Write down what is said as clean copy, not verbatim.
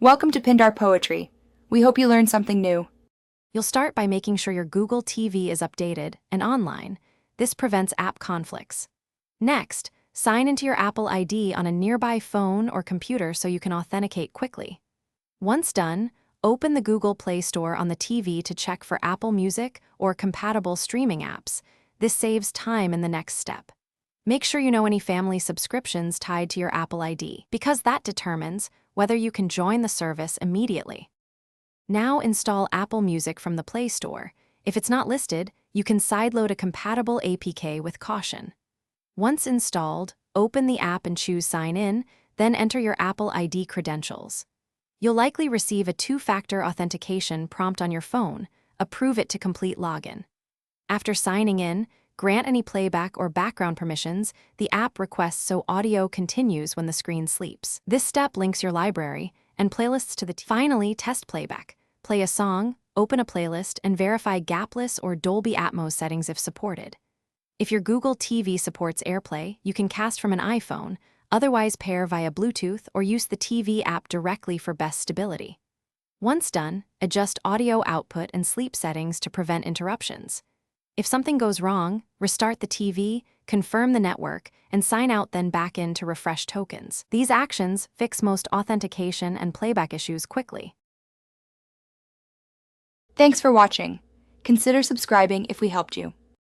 Welcome to Pindar Poetry. We hope you learned something new. You'll start by making sure your Google TV is updated and online. This prevents app conflicts. Next, sign into your Apple ID on a nearby phone or computer so you can authenticate quickly. Once done, open the Google Play Store on the TV to check for Apple Music or compatible streaming apps. This saves time in the next step. Make sure you know any family subscriptions tied to your Apple ID, because that determines whether you can join the service immediately. Now install Apple Music from the Play Store. If it's not listed, you can sideload a compatible APK with caution. Once installed, open the app and choose Sign In, then enter your Apple ID credentials. You'll likely receive a two-factor authentication prompt on your phone. Approve it to complete login. After signing in, grant any playback or background permissions the app requests so audio continues when the screen sleeps. This step links your library and playlists to the Finally, test playback. Play a song, open a playlist, and verify gapless or Dolby Atmos settings if supported. If your Google TV supports AirPlay, you can cast from an iPhone, otherwise pair via Bluetooth or use the TV app directly for best stability. Once done, adjust audio output and sleep settings to prevent interruptions. If something goes wrong, restart the TV, confirm the network, and sign out, then back in to refresh tokens. These actions fix most authentication and playback issues quickly. Thanks for watching. Consider subscribing if we helped you.